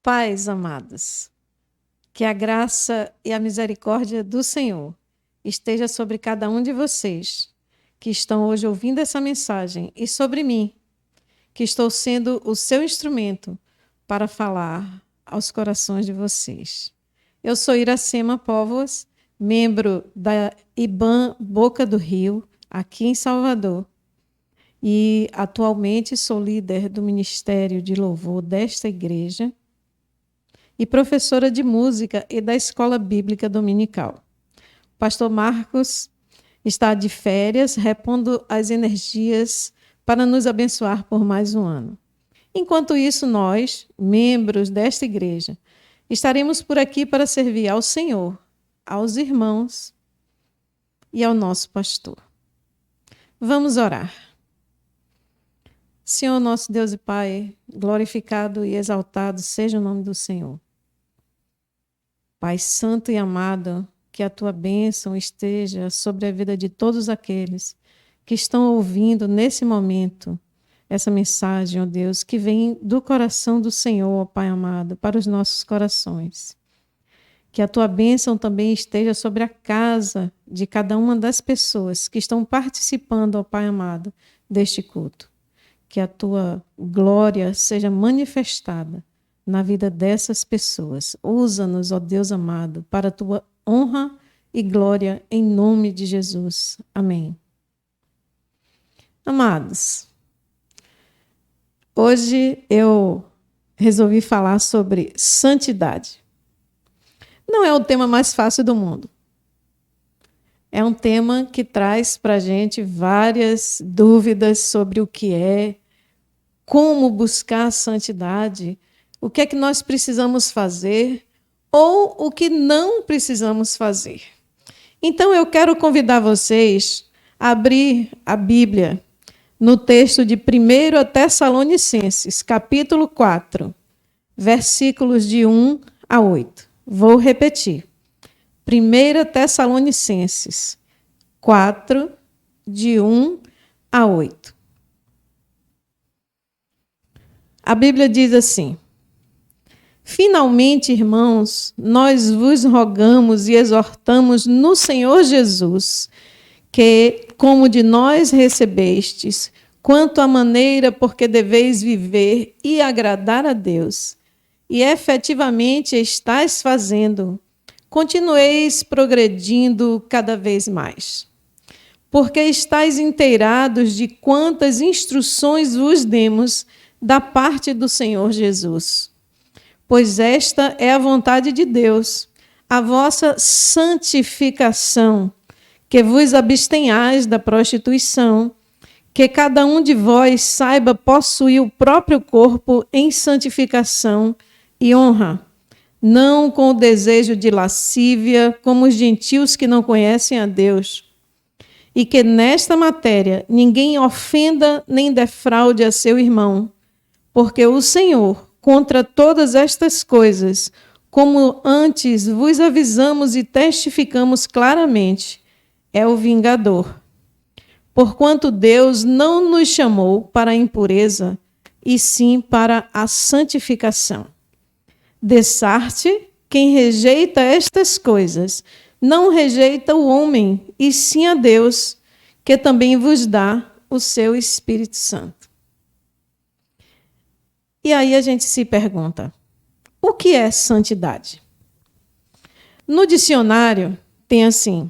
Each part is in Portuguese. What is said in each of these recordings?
Pais amados, que a graça e a misericórdia do Senhor esteja sobre cada um de vocês que estão hoje ouvindo essa mensagem e sobre mim, que estou sendo o seu instrumento para falar aos corações de vocês. Eu sou Iracema Póvoas, membro da IBAN Boca do Rio, aqui em Salvador, e atualmente sou líder do Ministério de Louvor desta igreja e professora de música e da Escola Bíblica Dominical. O pastor Marcos está de férias, repondo as energias para nos abençoar por mais um ano. Enquanto isso, nós, membros desta igreja, estaremos por aqui para servir ao Senhor, aos irmãos e ao nosso pastor. Vamos orar. Senhor, nosso Deus e Pai, glorificado e exaltado seja o nome do Senhor. Pai santo e amado, que a tua bênção esteja sobre a vida de todos aqueles que estão ouvindo nesse momento essa mensagem, ó Deus, que vem do coração do Senhor, ó Pai amado, para os nossos corações. Que a tua bênção também esteja sobre a casa de cada uma das pessoas que estão participando, ó Pai amado, deste culto. Que a tua glória seja manifestada na vida dessas pessoas. Usa-nos, ó Deus amado, para a tua honra e glória, em nome de Jesus. Amém. Amados, hoje eu resolvi falar sobre santidade. Não é o tema mais fácil do mundo. É um tema que traz para a gente várias dúvidas sobre o que é, como buscar a santidade, o que é que nós precisamos fazer ou o que não precisamos fazer. Então eu quero convidar vocês a abrir a Bíblia no texto de 1 Tessalonicenses, capítulo 4, versículos de 1 a 8. Vou repetir. 1 Tessalonicenses 4, de 1 a 8. A Bíblia diz assim: Finalmente, irmãos, nós vos rogamos e exortamos no Senhor Jesus, que, como de nós recebestes, quanto à maneira por que deveis viver e agradar a Deus, e efetivamente estáis fazendo, continueis progredindo cada vez mais. Porque estáis inteirados de quantas instruções vos demos da parte do Senhor Jesus. Pois esta é a vontade de Deus, a vossa santificação, que vos abstenhais da prostituição, que cada um de vós saiba possuir o próprio corpo em santificação e honra, não com o desejo de lascívia, como os gentios que não conhecem a Deus, e que nesta matéria ninguém ofenda nem defraude a seu irmão, porque o Senhor, contra todas estas coisas, como antes vos avisamos e testificamos claramente, é o vingador. Porquanto Deus não nos chamou para a impureza, e sim para a santificação. Dessarte, quem rejeita estas coisas, não rejeita o homem, e sim a Deus, que também vos dá o seu Espírito Santo. E aí a gente se pergunta, o que é santidade? No dicionário tem assim: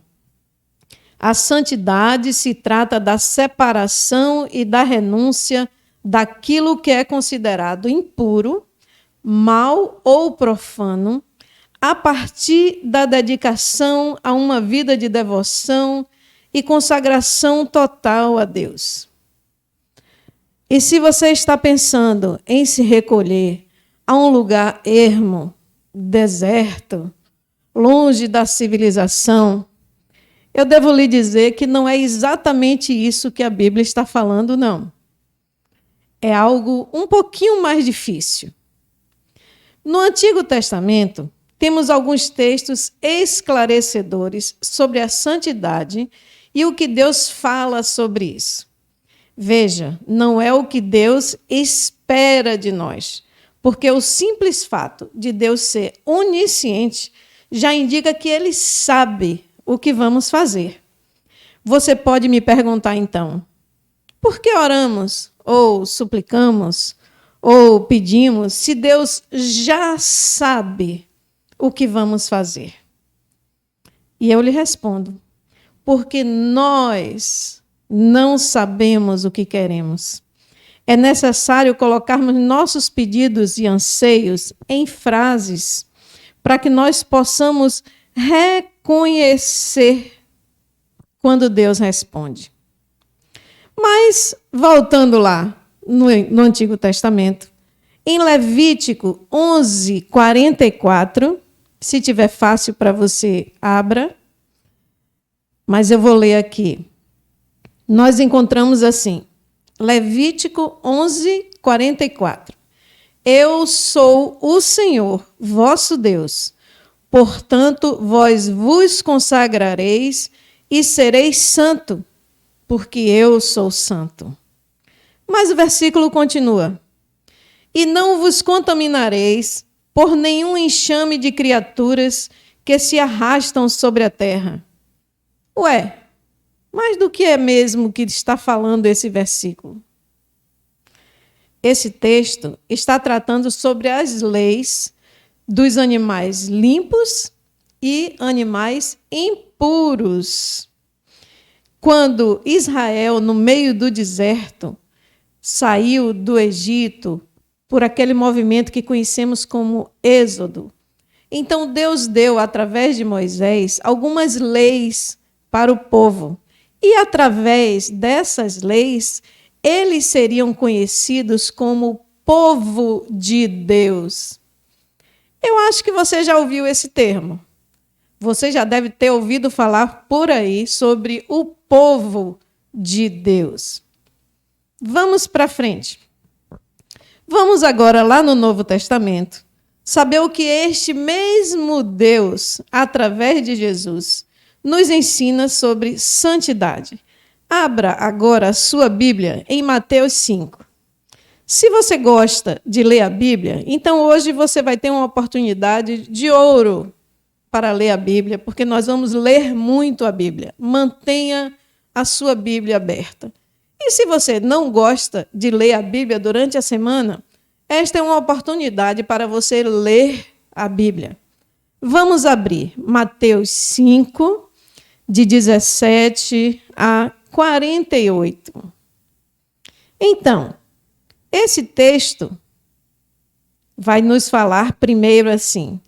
a santidade se trata da separação e da renúncia daquilo que é considerado impuro, mal ou profano, a partir da dedicação a uma vida de devoção e consagração total a Deus. E se você está pensando em se recolher a um lugar ermo, deserto, longe da civilização, eu devo lhe dizer que não é exatamente isso que a Bíblia está falando, não. É algo um pouquinho mais difícil. No Antigo Testamento, temos alguns textos esclarecedores sobre a santidade e o que Deus fala sobre isso. Veja, não é o que Deus espera de nós, porque o simples fato de Deus ser onisciente já indica que ele sabe o que vamos fazer. Você pode me perguntar, então, por que oramos, ou suplicamos, ou pedimos, se Deus já sabe o que vamos fazer? E eu lhe respondo, porque nós não sabemos o que queremos. É necessário colocarmos nossos pedidos e anseios em frases para que nós possamos reconhecer quando Deus responde. Mas, voltando lá no Antigo Testamento, em Levítico 11:44, se tiver fácil para você, abra, mas eu vou ler aqui. Nós encontramos assim, Levítico 11:44. Eu sou o Senhor, vosso Deus. Portanto, vós vos consagrareis e sereis santo, porque eu sou santo. Mas o versículo continua. E não vos contaminareis por nenhum enxame de criaturas que se arrastam sobre a terra. Ué, mas do que é mesmo que está falando esse versículo? Esse texto está tratando sobre as leis dos animais limpos e animais impuros. Quando Israel, no meio do deserto, saiu do Egito por aquele movimento que conhecemos como Êxodo, então Deus deu, através de Moisés, algumas leis para o povo. E através dessas leis, eles seriam conhecidos como povo de Deus. Eu acho que você já ouviu esse termo. Você já deve ter ouvido falar por aí sobre o povo de Deus. Vamos para frente. Vamos agora lá no Novo Testamento saber o que este mesmo Deus, através de Jesus, nos ensina sobre santidade. Abra agora a sua Bíblia em Mateus 5. Se você gosta de ler a Bíblia, então hoje você vai ter uma oportunidade de ouro para ler a Bíblia, porque nós vamos ler muito a Bíblia. Mantenha a sua Bíblia aberta. E se você não gosta de ler a Bíblia durante a semana, esta é uma oportunidade para você ler a Bíblia. Vamos abrir Mateus 5, de 17 a 48. Então, esse texto vai nos falar primeiro assim: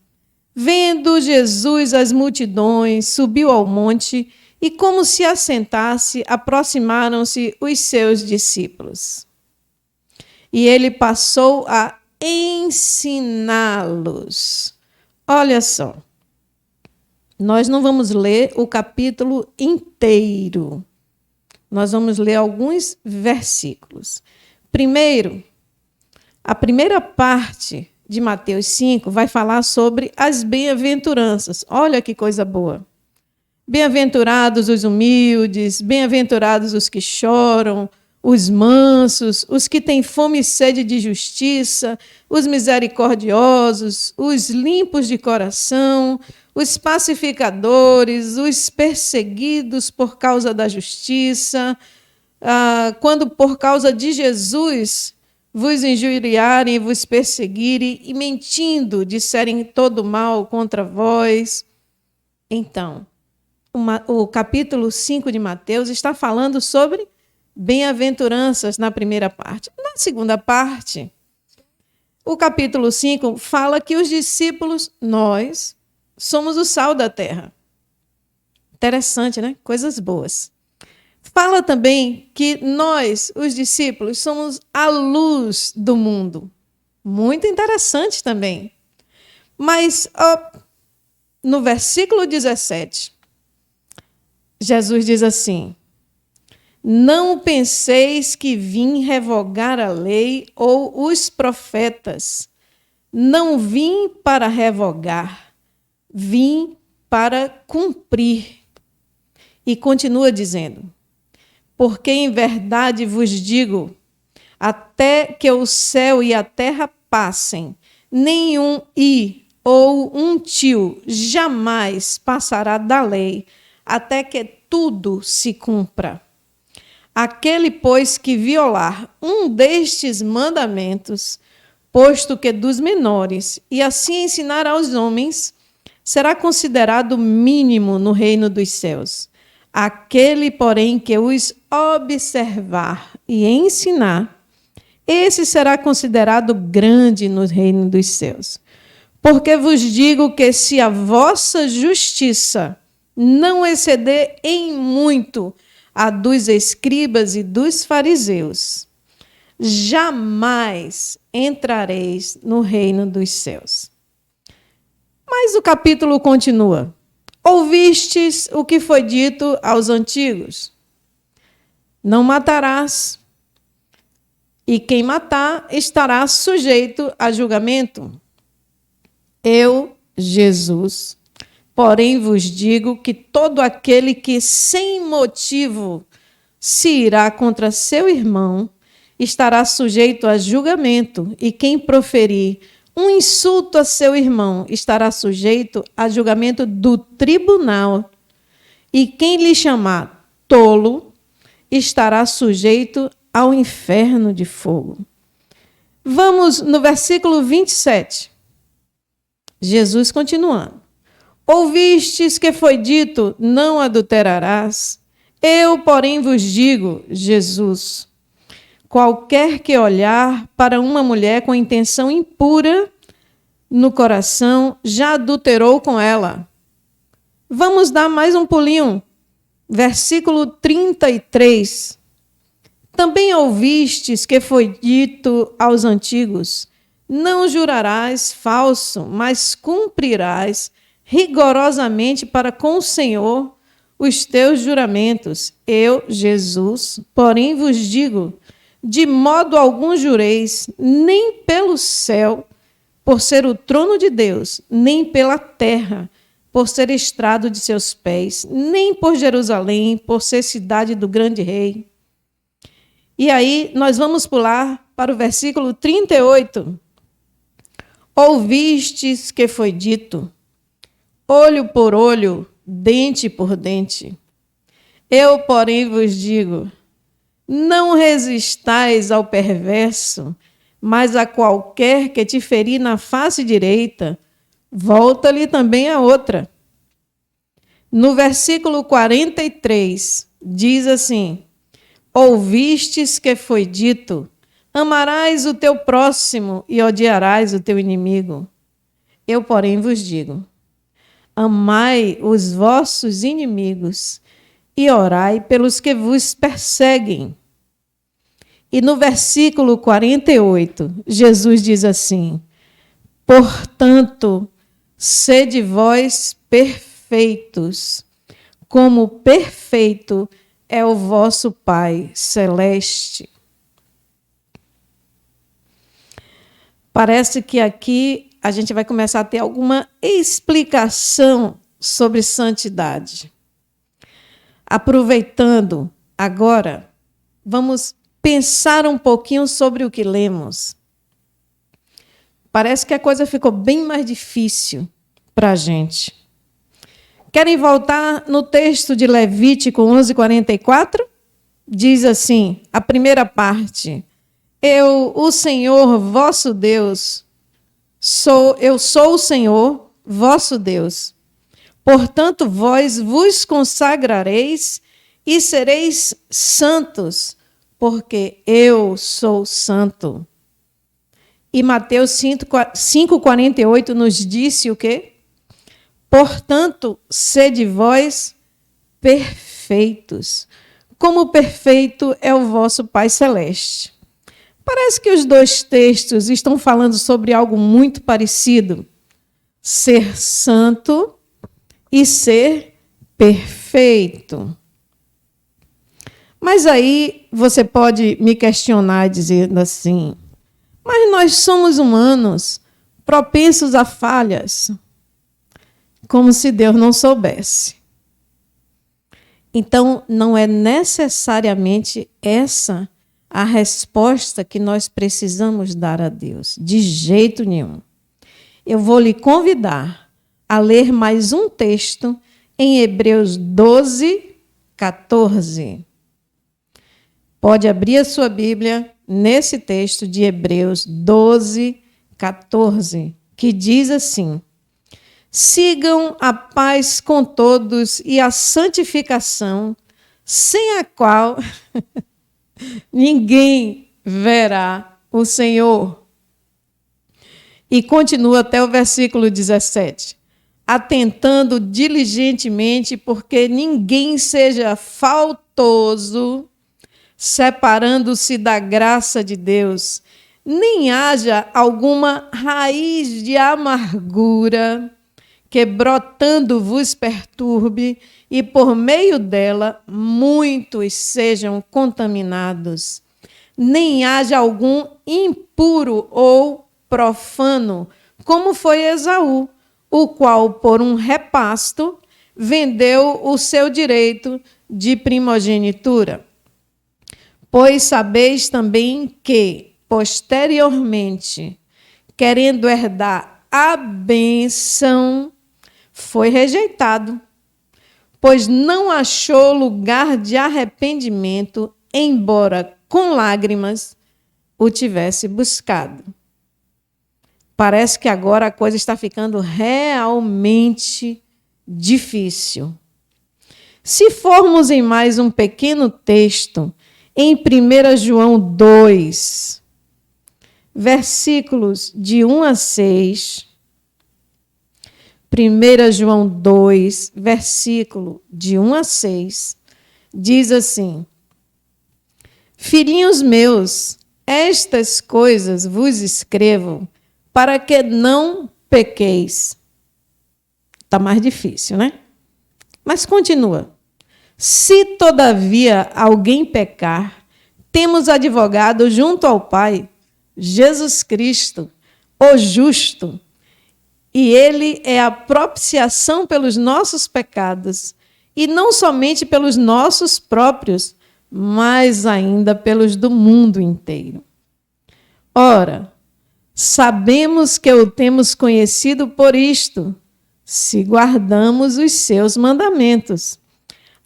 vendo Jesus as multidões, subiu ao monte e, como se assentasse, aproximaram-se os seus discípulos. E ele passou a ensiná-los. Olha só, nós não vamos ler o capítulo inteiro. Nós vamos ler alguns versículos. Primeiro, a primeira parte de Mateus 5 vai falar sobre as bem-aventuranças. Olha que coisa boa. Bem-aventurados os humildes, bem-aventurados os que choram, os mansos, os que têm fome e sede de justiça, os misericordiosos, os limpos de coração, os pacificadores, os perseguidos por causa da justiça. Quando por causa de Jesus vos injuriarem e vos perseguirem, e mentindo disserem todo mal contra vós. Então, o capítulo 5 de Mateus está falando sobre bem-aventuranças na primeira parte. Na segunda parte, o capítulo 5 fala que os discípulos, nós, somos o sal da terra. Interessante, né? Coisas boas. Fala também que nós, os discípulos, somos a luz do mundo. Muito interessante também. Mas, no versículo 17, Jesus diz assim: não penseis que vim revogar a lei ou os profetas. Não vim para revogar, vim para cumprir. E continua dizendo: porque em verdade vos digo, até que o céu e a terra passem, nenhum i ou um tio jamais passará da lei, até que tudo se cumpra. Aquele, pois, que violar um destes mandamentos, posto que dos menores, e assim ensinar aos homens, será considerado mínimo no reino dos céus. Aquele, porém, que os observar e ensinar, esse será considerado grande no reino dos céus. Porque vos digo que se a vossa justiça não exceder em muito a dos escribas e dos fariseus, jamais entrareis no reino dos céus. Mas o capítulo continua. Ouvistes o que foi dito aos antigos? Não matarás, e quem matar estará sujeito a julgamento. Eu, Jesus, porém vos digo que todo aquele que sem motivo se irá contra seu irmão estará sujeito a julgamento, e quem proferir um insulto a seu irmão estará sujeito a julgamento do tribunal, e quem lhe chamar tolo estará sujeito ao inferno de fogo. Vamos no versículo 27. Jesus continuando. Ouvistes que foi dito, não adulterarás? Eu, porém, vos digo, Jesus, qualquer que olhar para uma mulher com intenção impura no coração, já adulterou com ela. Vamos dar mais um pulinho. Versículo 33. Também ouvistes que foi dito aos antigos, não jurarás falso, mas cumprirás rigorosamente para com o Senhor os teus juramentos. Eu, Jesus, porém vos digo, de modo algum jureis, nem pelo céu, por ser o trono de Deus, nem pela terra, por ser estrado de seus pés, nem por Jerusalém, por ser cidade do grande rei. E aí nós vamos pular para o versículo 38. Ouvistes que foi dito, olho por olho, dente por dente. Eu, porém, vos digo, não resistais ao perverso, mas a qualquer que te ferir na face direita, volta-lhe também a outra. No versículo 43, diz assim, ouvistes que foi dito, amarás o teu próximo e odiarás o teu inimigo. Eu, porém, vos digo, amai os vossos inimigos e orai pelos que vos perseguem. E no versículo 48, Jesus diz assim, portanto, sede vós perfeitos, como perfeito é o vosso Pai celeste. Parece que aqui a gente vai começar a ter alguma explicação sobre santidade. Aproveitando agora, vamos pensar um pouquinho sobre o que lemos. Parece que a coisa ficou bem mais difícil para a gente. Querem voltar no texto de Levítico 11:44? Diz assim, a primeira parte, eu, o Senhor, vosso Deus, eu sou o Senhor, vosso Deus. Portanto, vós vos consagrareis e sereis santos, porque eu sou santo. E Mateus 5:48 nos disse o quê? Portanto, sede vós perfeitos, como perfeito é o vosso Pai Celeste. Parece que os dois textos estão falando sobre algo muito parecido. Ser santo e ser perfeito. Mas aí você pode me questionar dizendo assim, mas nós somos humanos, propensos a falhas, como se Deus não soubesse. Então, não é necessariamente essa a resposta que nós precisamos dar a Deus. De jeito nenhum. Eu vou lhe convidar a ler mais um texto em Hebreus 12, 14. Pode abrir a sua Bíblia nesse texto de Hebreus 12, 14, que diz assim: sigam a paz com todos e a santificação, sem a qual ninguém verá o Senhor. E continua até o versículo 17. Atentando diligentemente, porque ninguém seja faltoso, separando-se da graça de Deus, nem haja alguma raiz de amargura que brotando vos perturbe, e por meio dela muitos sejam contaminados. Nem haja algum impuro ou profano, como foi Esaú, o qual, por um repasto, vendeu o seu direito de primogenitura. Pois sabeis também que, posteriormente, querendo herdar a bênção, foi rejeitado, pois não achou lugar de arrependimento, embora com lágrimas o tivesse buscado. Parece que agora a coisa está ficando realmente difícil. Se formos em mais um pequeno texto, em 1 João 2, versículos de 1 a 6, 1 João 2, versículo de 1 a 6, diz assim: filhinhos meus, estas coisas vos escrevo para que não pequeis. Está mais difícil, né? Mas continua. Se, todavia, alguém pecar, temos advogado junto ao Pai, Jesus Cristo, o justo, e ele é a propiciação pelos nossos pecados, e não somente pelos nossos próprios, mas ainda pelos do mundo inteiro. Ora, sabemos que o temos conhecido por isto, se guardamos os seus mandamentos.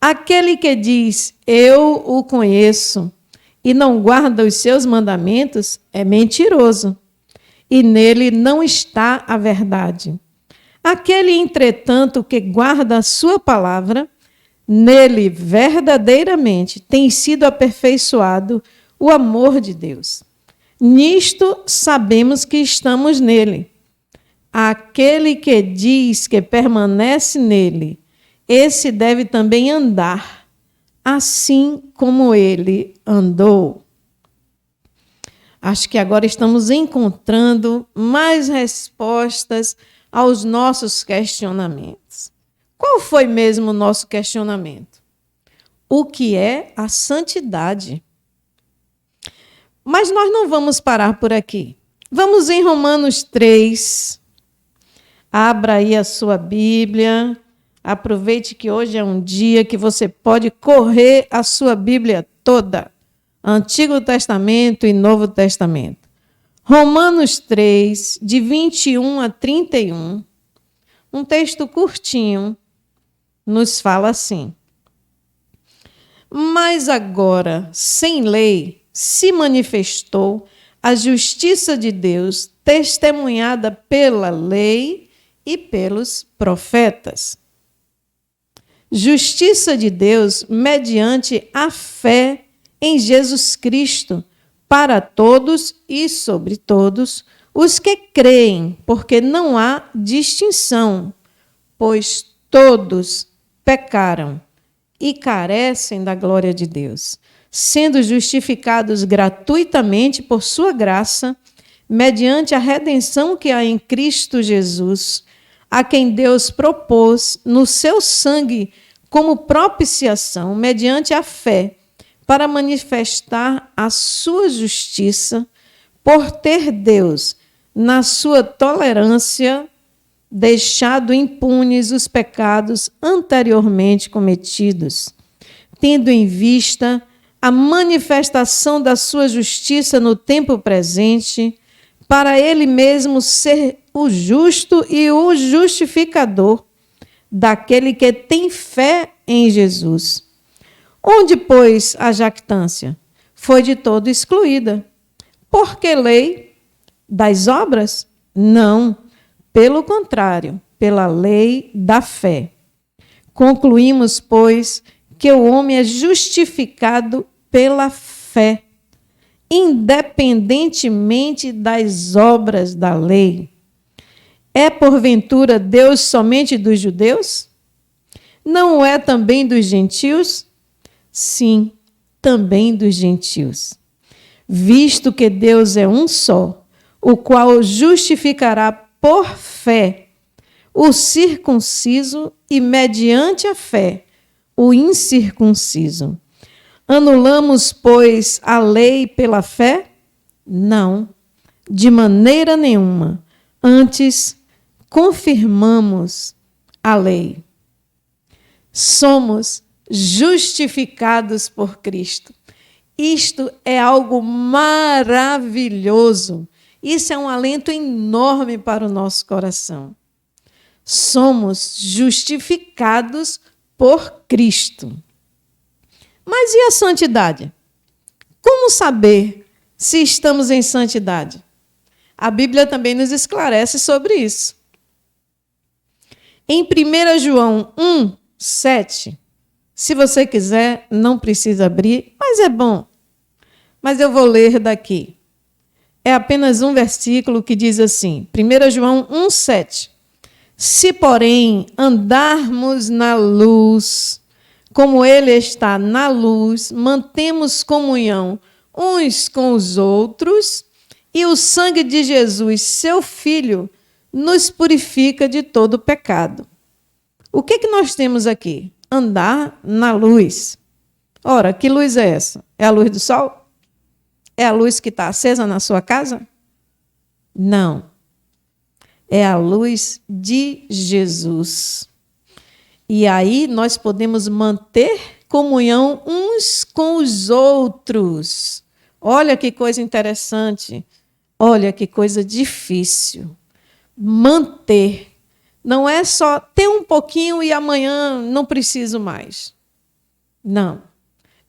Aquele que diz, eu o conheço, e não guarda os seus mandamentos, é mentiroso, e nele não está a verdade. Aquele, entretanto, que guarda a sua palavra, nele verdadeiramente tem sido aperfeiçoado o amor de Deus. Nisto sabemos que estamos nele. Aquele que diz que permanece nele, esse deve também andar, assim como ele andou. Acho que agora estamos encontrando mais respostas aos nossos questionamentos. Qual foi mesmo o nosso questionamento? O que é a santidade? Mas nós não vamos parar por aqui. Vamos em Romanos 3. Abra aí a sua Bíblia. Aproveite que hoje é um dia que você pode correr a sua Bíblia toda. Antigo Testamento e Novo Testamento. Romanos 3, de 21 a 31. Um texto curtinho. Nos fala assim: mas agora, sem lei, se manifestou a justiça de Deus, testemunhada pela lei e pelos profetas. Justiça de Deus mediante a fé em Jesus Cristo, para todos e sobre todos os que creem, porque não há distinção, pois todos pecaram e carecem da glória de Deus, sendo justificados gratuitamente por sua graça, mediante a redenção que há em Cristo Jesus, a quem Deus propôs no seu sangue como propiciação, mediante a fé, para manifestar a sua justiça, por ter Deus, na sua tolerância, deixado impunes os pecados anteriormente cometidos, tendo em vista a manifestação da sua justiça no tempo presente, para ele mesmo ser o justo e o justificador daquele que tem fé em Jesus. Onde, pois, a jactância? Foi de todo excluída. Por que lei? Das obras? Não. Pelo contrário, pela lei da fé. Concluímos, pois, que o homem é justificado pela fé, independentemente das obras da lei. É, porventura, Deus somente dos judeus? Não é também dos gentios? Sim, também dos gentios. Visto que Deus é um só, o qual justificará por fé o circunciso e, mediante a fé, o incircunciso. Anulamos, pois, a lei pela fé? Não, de maneira nenhuma. Antes, confirmamos a lei. Somos justificados por Cristo. Isto é algo maravilhoso. Isso é um alento enorme para o nosso coração. Somos justificados por Cristo. Mas e a santidade? Como saber se estamos em santidade? A Bíblia também nos esclarece sobre isso. Em 1 João 1, 7, se você quiser, não precisa abrir, mas é bom. Mas eu vou ler daqui. É apenas um versículo que diz assim, 1 João 1, 7. Se, porém, andarmos na luz, como ele está na luz, mantemos comunhão uns com os outros, e o sangue de Jesus, seu Filho, nos purifica de todo pecado. O que nós temos aqui? Andar na luz. Ora, que luz é essa? É a luz do sol? É a luz que está acesa na sua casa? Não. É a luz de Jesus. E aí nós podemos manter comunhão uns com os outros. Olha que coisa interessante. Olha que coisa difícil. Manter. Não é só ter um pouquinho e amanhã não preciso mais. Não.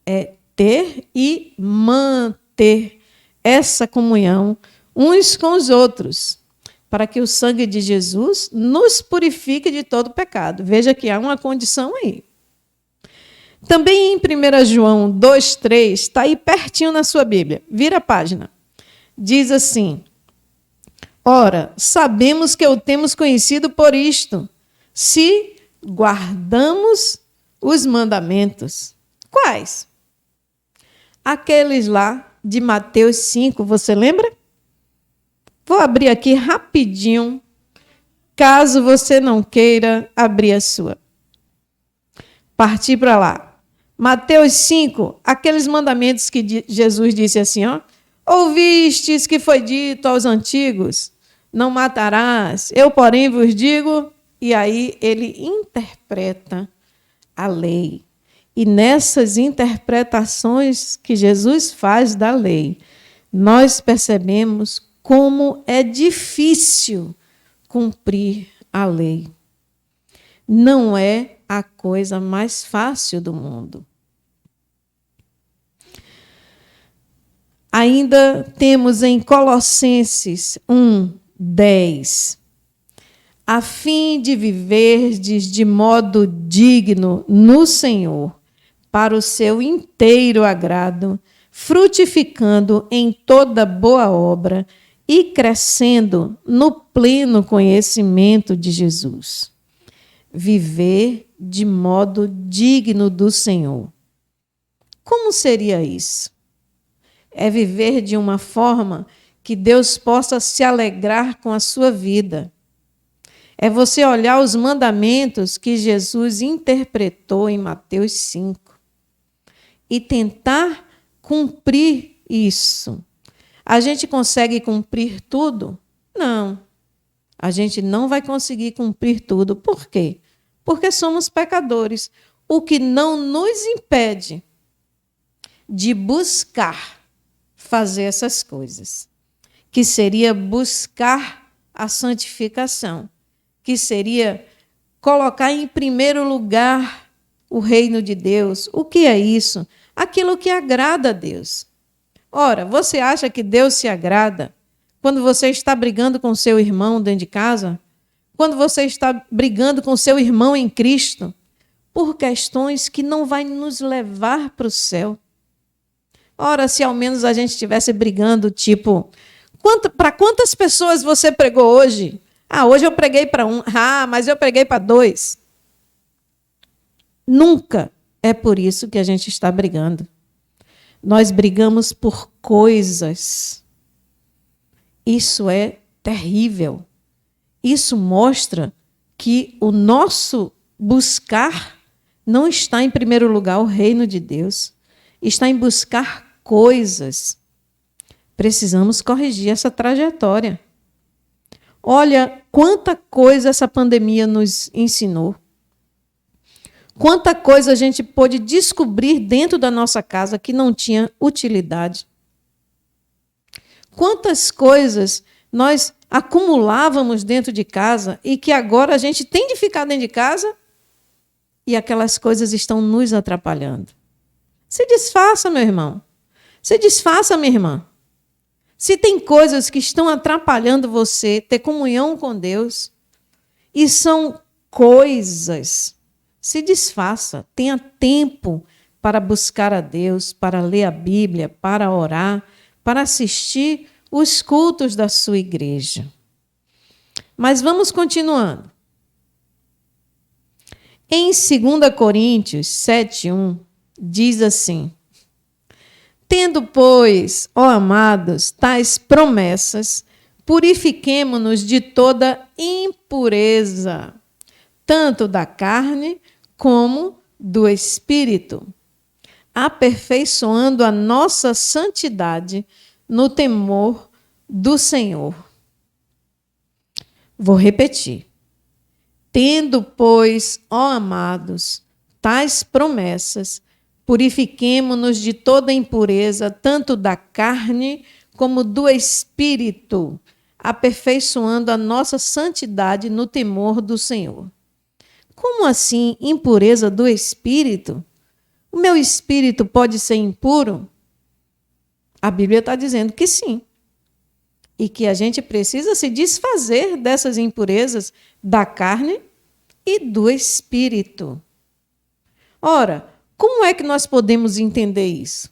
É ter e manter essa comunhão uns com os outros, para que o sangue de Jesus nos purifique de todo pecado. Veja que há uma condição aí. Também em 1 João 2,3, está aí pertinho na sua Bíblia. Vira a página. Diz assim: ora, sabemos que o temos conhecido por isto, se guardamos os mandamentos. Quais? Aqueles lá de Mateus 5, você lembra? Vou abrir aqui rapidinho, caso você não queira abrir a sua. Partir para lá. Mateus 5, aqueles mandamentos que Jesus disse assim, ó. Ouvistes que foi dito aos antigos, não matarás, eu, porém, vos digo, e aí ele interpreta a lei. E nessas interpretações que Jesus faz da lei, nós percebemos como é difícil cumprir a lei. Não é a coisa mais fácil do mundo. Ainda temos em Colossenses 1, 10. A fim de viverdes de modo digno no Senhor, para o seu inteiro agrado, frutificando em toda boa obra e crescendo no pleno conhecimento de Jesus. Viver de modo digno do Senhor. Como seria isso? É viver de uma forma que Deus possa se alegrar com a sua vida. É você olhar os mandamentos que Jesus interpretou em Mateus 5 e tentar cumprir isso. A gente consegue cumprir tudo? Não. A gente não vai conseguir cumprir tudo. Por quê? Porque somos pecadores. O que não nos impede de buscar fazer essas coisas, que seria buscar a santificação, que seria colocar em primeiro lugar o reino de Deus. O que é isso? Aquilo que agrada a Deus. Ora, você acha que Deus se agrada quando você está brigando com seu irmão dentro de casa? Quando você está brigando com seu irmão em Cristo? Por questões que não vai nos levar para o céu. Ora, se ao menos a gente estivesse brigando, tipo, para quantas pessoas você pregou hoje? Ah, hoje eu preguei para 1. Ah, mas eu preguei para 2. Nunca é por isso que a gente está brigando. Nós brigamos por coisas. Isso é terrível. Isso mostra que o nosso buscar não está em primeiro lugar o reino de Deus. Está em buscar coisas. Precisamos corrigir essa trajetória. Olha quanta coisa essa pandemia nos ensinou. Quanta coisa a gente pôde descobrir dentro da nossa casa que não tinha utilidade. Quantas coisas nós acumulávamos dentro de casa e que agora a gente tem de ficar dentro de casa e aquelas coisas estão nos atrapalhando. Se desfaça, meu irmão. Se desfaça, minha irmã. Se tem coisas que estão atrapalhando você ter comunhão com Deus, e são coisas, se desfaça. Tenha tempo para buscar a Deus, para ler a Bíblia, para orar, para assistir os cultos da sua igreja. Mas vamos continuando. Em 2 Coríntios 7:1, diz assim: tendo, pois, ó amados, tais promessas, purifiquemo-nos de toda impureza, tanto da carne como do espírito, aperfeiçoando a nossa santidade no temor do Senhor. Vou repetir. Tendo, pois, ó amados, tais promessas, purifiquemo-nos de toda impureza, tanto da carne como do espírito, aperfeiçoando a nossa santidade no temor do Senhor. Como assim impureza do espírito? O meu espírito pode ser impuro? A Bíblia está dizendo que sim. E que a gente precisa se desfazer dessas impurezas da carne e do espírito. Ora, como é que nós podemos entender isso?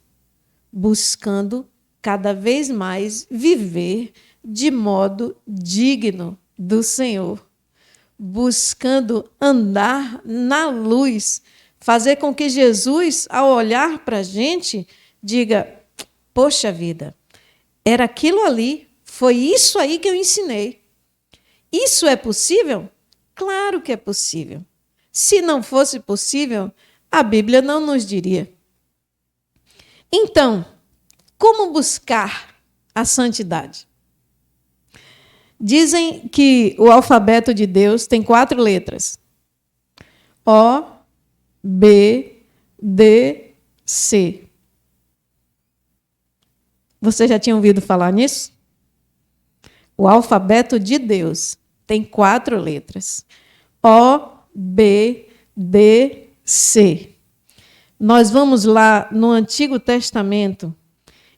Buscando cada vez mais viver de modo digno do Senhor. Buscando andar na luz. Fazer com que Jesus, ao olhar para a gente, diga: poxa vida, era aquilo ali, foi isso aí que eu ensinei. Isso é possível? Claro que é possível. Se não fosse possível, a Bíblia não nos diria. Então, como buscar a santidade? Dizem que o alfabeto de Deus tem 4 letras. O, B, D, C. Você já tinha ouvido falar nisso? O alfabeto de Deus tem 4 letras. O, B, D, C. Nós vamos lá no Antigo Testamento,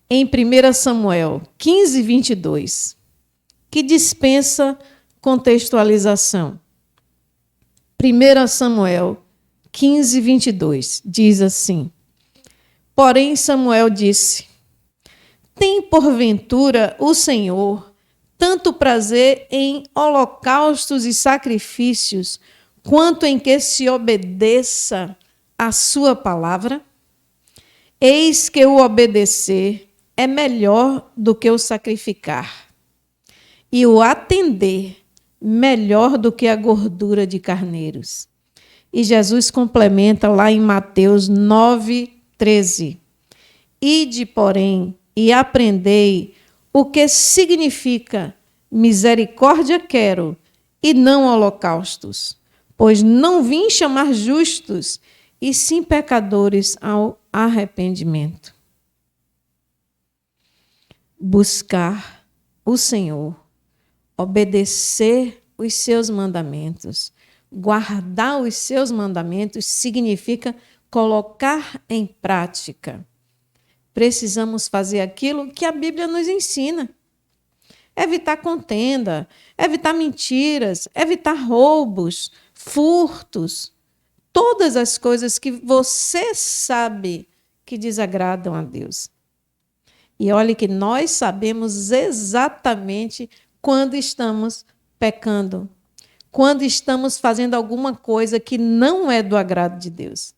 em 1 Samuel 15:22, que dispensa contextualização. 1 Samuel 15:22 diz assim: porém Samuel disse: tem porventura o Senhor tanto prazer em holocaustos e sacrifícios, quanto em que se obedeça a sua palavra? Eis que o obedecer é melhor do que o sacrificar, e o atender melhor do que a gordura de carneiros. E Jesus complementa lá em Mateus 9:13. Ide, porém, e aprendei o que significa misericórdia quero e não holocaustos, pois não vim chamar justos, e sim pecadores ao arrependimento. buscar o Senhor, obedecer os seus mandamentos, guardar os seus mandamentos significa colocar em prática. Precisamos fazer aquilo que a Bíblia nos ensina. Evitar contenda, evitar mentiras, evitar roubos, furtos, todas as coisas que você sabe que desagradam a Deus. E olhe que nós sabemos exatamente quando estamos pecando, quando estamos fazendo alguma coisa que não é do agrado de Deus.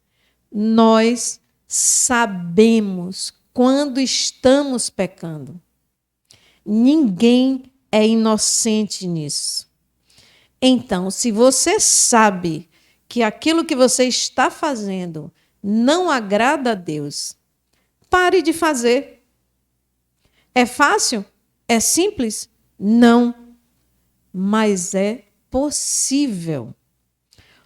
Nós sabemos quando estamos pecando. Ninguém é inocente nisso. Então, se você sabe que aquilo que você está fazendo não agrada a Deus, pare de fazer. É fácil? É simples? Não. Mas é possível.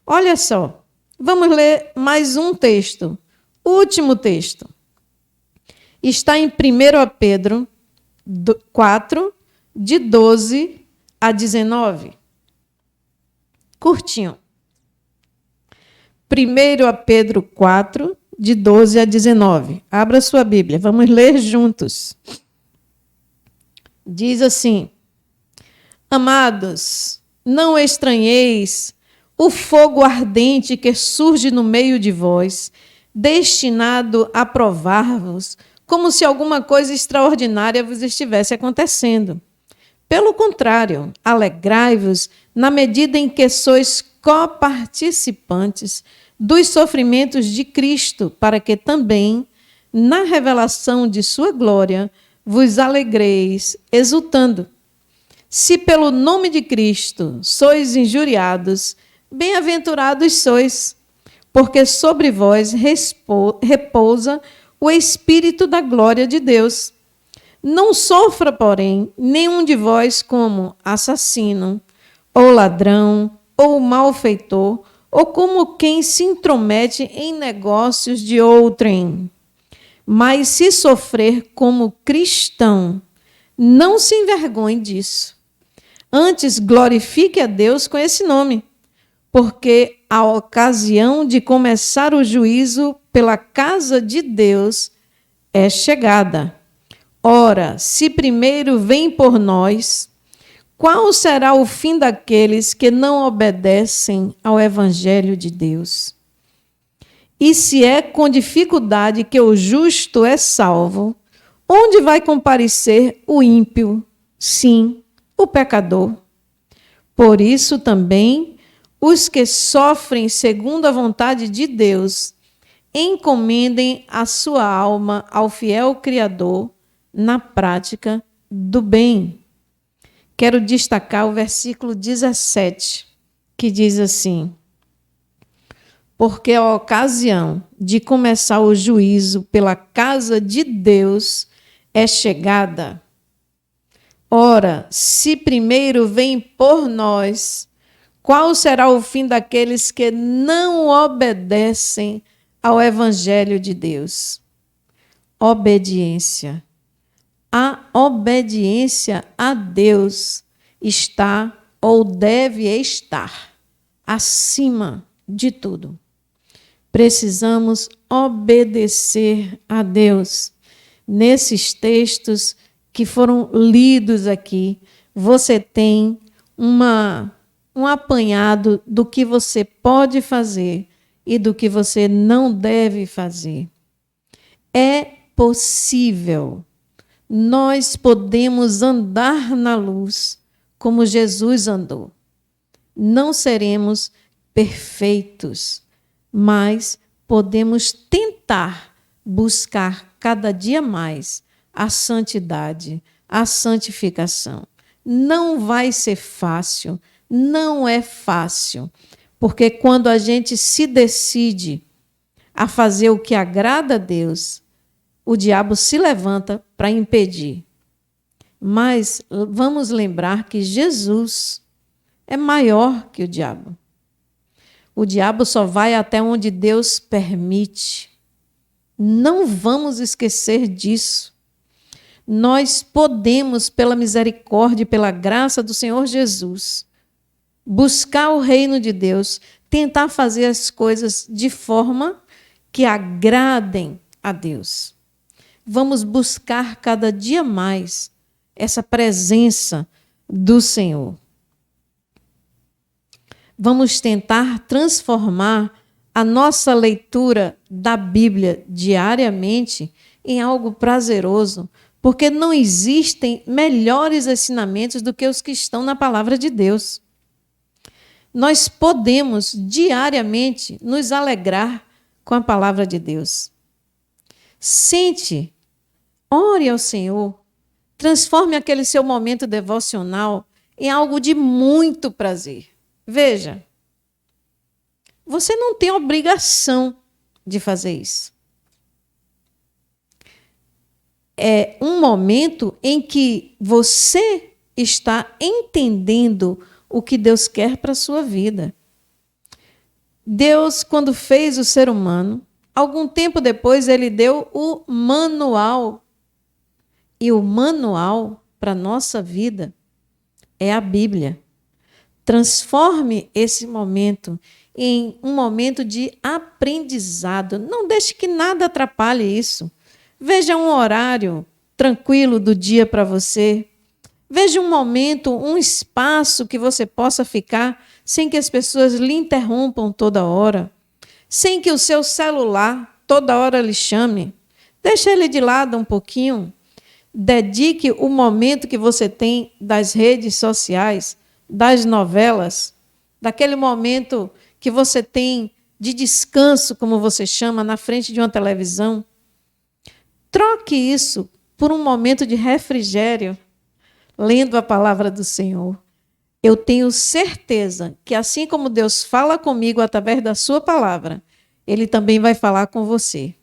Olha só, vamos ler mais um texto. O último texto. Está em 1 Pedro 4, de 12 a 19. Curtinho. 1 Pedro 4, de 12 a 19. Abra sua Bíblia, vamos ler juntos. Diz assim: Amados, não estranheis o fogo ardente que surge no meio de vós, destinado a provar-vos, como se alguma coisa extraordinária vos estivesse acontecendo. Pelo contrário, alegrai-vos na medida em que sois coparticipantes dos sofrimentos de Cristo, para que também, na revelação de sua glória, vos alegreis, exultando. Se pelo nome de Cristo sois injuriados, bem-aventurados sois, porque sobre vós repousa o Espírito da glória de Deus. Não sofra, porém, nenhum de vós como assassino, ou ladrão, ou malfeitor, ou como quem se intromete em negócios de outrem. Mas se sofrer como cristão, não se envergonhe disso. Antes, glorifique a Deus com esse nome, porque a ocasião de começar o juízo pela casa de Deus é chegada. Ora, se primeiro vem por nós, qual será o fim daqueles que não obedecem ao Evangelho de Deus? E se é com dificuldade que o justo é salvo, onde vai comparecer o ímpio? Sim, o pecador. Por isso também, os que sofrem segundo a vontade de Deus, encomendem a sua alma ao fiel Criador na prática do bem. Quero destacar o versículo 17, que diz assim: porque a ocasião de começar o juízo pela casa de Deus é chegada. Ora, se primeiro vem por nós, qual será o fim daqueles que não obedecem ao Evangelho de Deus? Obediência. A obediência a Deus está ou deve estar acima de tudo. Precisamos obedecer a Deus. Nesses textos que foram lidos aqui, você tem um apanhado do que você pode fazer e do que você não deve fazer. É possível. Nós podemos andar na luz como Jesus andou. Não seremos perfeitos, mas podemos tentar buscar cada dia mais a santidade, a santificação. Não vai ser fácil, não é fácil, porque quando a gente se decide a fazer o que agrada a Deus, o diabo se levanta para impedir. Mas vamos lembrar que Jesus é maior que o diabo. O diabo só vai até onde Deus permite. Não vamos esquecer disso. nós podemos, pela misericórdia e pela graça do Senhor Jesus, buscar o reino de Deus, tentar fazer as coisas de forma que agradem a Deus. Vamos buscar cada dia mais essa presença do Senhor. Vamos tentar transformar a nossa leitura da Bíblia diariamente em algo prazeroso, porque não existem melhores ensinamentos do que os que estão na palavra de Deus. Nós podemos diariamente nos alegrar com a palavra de Deus. Sente, ore ao Senhor, transforme aquele seu momento devocional em algo de muito prazer. Veja, você não tem obrigação de fazer isso. É um momento em que você está entendendo o que Deus quer para a sua vida. Deus, quando fez o ser humano, algum tempo depois ele deu o manual. E o manual para a nossa vida é a Bíblia. Transforme esse momento em um momento de aprendizado. Não deixe que nada atrapalhe isso. Veja um horário tranquilo do dia para você. Veja um momento, um espaço que você possa ficar sem que as pessoas lhe interrompam toda hora, sem que o seu celular toda hora lhe chame. Deixe ele de lado um pouquinho. Dedique o momento que você tem das redes sociais, das novelas, daquele momento que você tem de descanso, como você chama, na frente de uma televisão. Troque isso por um momento de refrigério, lendo a palavra do Senhor. Eu tenho certeza que assim como Deus fala comigo através da sua palavra, Ele também vai falar com você.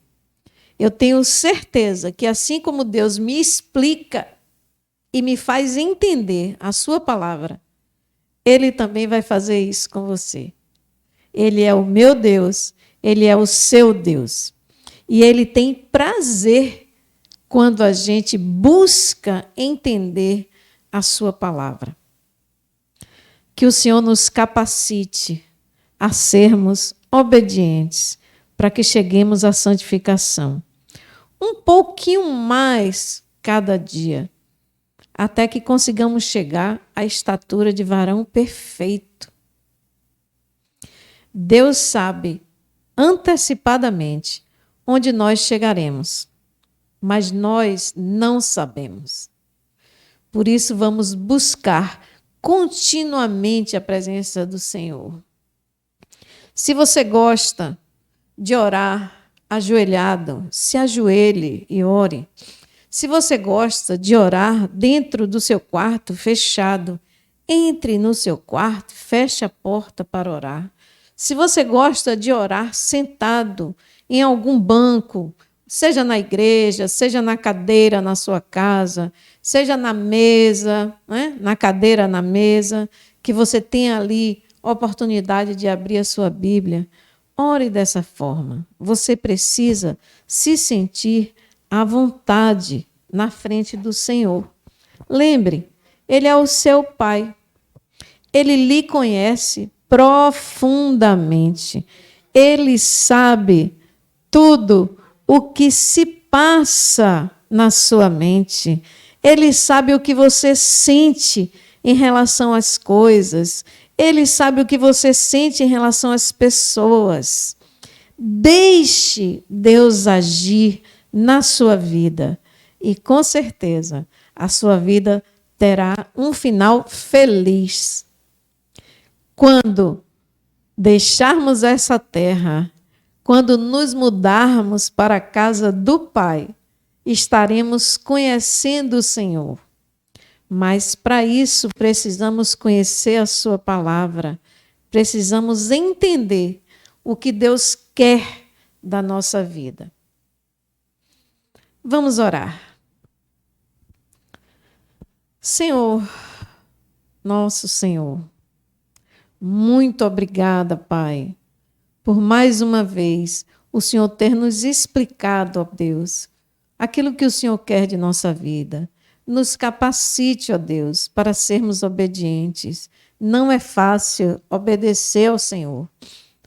Eu tenho certeza que assim como Deus me explica e me faz entender a sua palavra, Ele também vai fazer isso com você. Ele é o meu Deus, Ele é o seu Deus. E Ele tem prazer quando a gente busca entender a sua palavra. Que o Senhor nos capacite a sermos obedientes para que cheguemos à santificação. Um pouquinho mais cada dia, até que consigamos chegar à estatura de varão perfeito. Deus sabe antecipadamente onde nós chegaremos, mas nós não sabemos. Por isso, vamos buscar continuamente a presença do Senhor. Se você gosta de orar ajoelhado, se ajoelhe e ore. Se você gosta de orar dentro do seu quarto fechado, entre no seu quarto, feche a porta para orar. Se você gosta de orar sentado em algum banco, seja na igreja, seja na cadeira na sua casa, seja na mesa, né? Na cadeira na mesa, que você tenha ali a oportunidade de abrir a sua Bíblia, ore dessa forma. Você precisa se sentir à vontade na frente do Senhor. Lembre, Ele é o seu Pai. Ele lhe conhece profundamente. Ele sabe tudo o que se passa na sua mente. Ele sabe o que você sente em relação às coisas. Ele sabe o que você sente em relação às pessoas. Deixe Deus agir na sua vida e, com certeza, a sua vida terá um final feliz. Quando deixarmos essa terra, quando nos mudarmos para a casa do Pai, estaremos conhecendo o Senhor. Mas para isso precisamos conhecer a sua palavra, precisamos entender o que Deus quer da nossa vida. Vamos orar. Senhor, nosso Senhor, muito obrigada, Pai, por mais uma vez o Senhor ter nos explicado, ó Deus, aquilo que o Senhor quer de nossa vida. Nos capacite, ó Deus, para sermos obedientes. Não é fácil obedecer ao Senhor,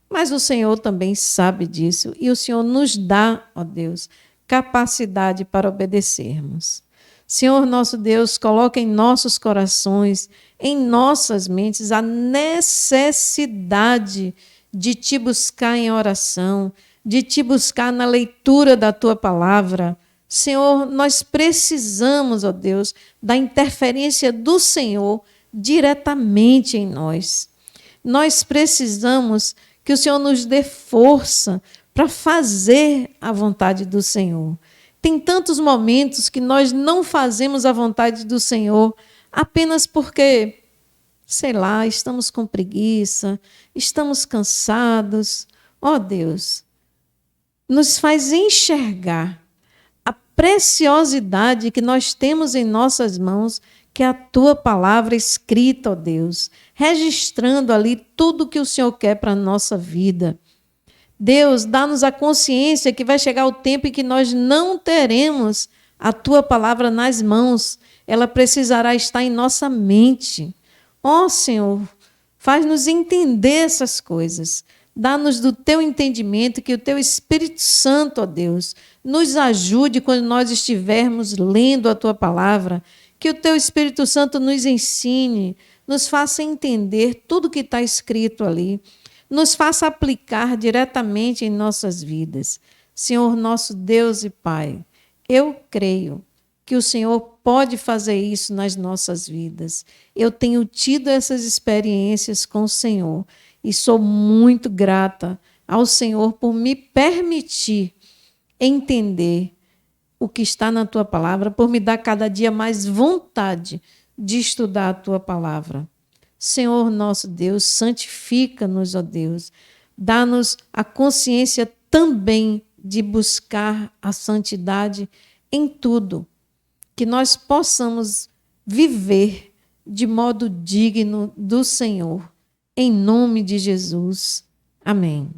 mas o Senhor também sabe disso e o Senhor nos dá, ó Deus, capacidade para obedecermos. Senhor nosso Deus, coloca em nossos corações, em nossas mentes, a necessidade de te buscar em oração, de te buscar na leitura da tua palavra. Senhor, nós precisamos, ó Deus, da interferência do Senhor diretamente em nós. Nós precisamos que o Senhor nos dê força para fazer a vontade do Senhor. Tem tantos momentos que nós não fazemos a vontade do Senhor apenas porque, sei lá, estamos com preguiça, estamos cansados. Ó Deus, nos faz enxergar a preciosidade que nós temos em nossas mãos, que é a tua palavra escrita, ó Deus, registrando ali tudo que o Senhor quer para a nossa vida. Deus, dá-nos a consciência que vai chegar o tempo em que nós não teremos a tua palavra nas mãos, ela precisará estar em nossa mente. Ó Senhor, faz-nos entender essas coisas. Dá-nos do teu entendimento, que o teu Espírito Santo, ó Deus, nos ajude quando nós estivermos lendo a tua palavra, que o teu Espírito Santo nos ensine, nos faça entender tudo que está escrito ali, nos faça aplicar diretamente em nossas vidas. Senhor nosso Deus e Pai, eu creio que o Senhor pode fazer isso nas nossas vidas. Eu tenho tido essas experiências com o Senhor e sou muito grata ao Senhor por me permitir entender o que está na tua palavra, por me dar cada dia mais vontade de estudar a tua palavra. Senhor nosso Deus, santifica-nos, ó Deus. Dá-nos a consciência também de buscar a santidade em tudo, que nós possamos viver de modo digno do Senhor. Em nome de Jesus. Amém.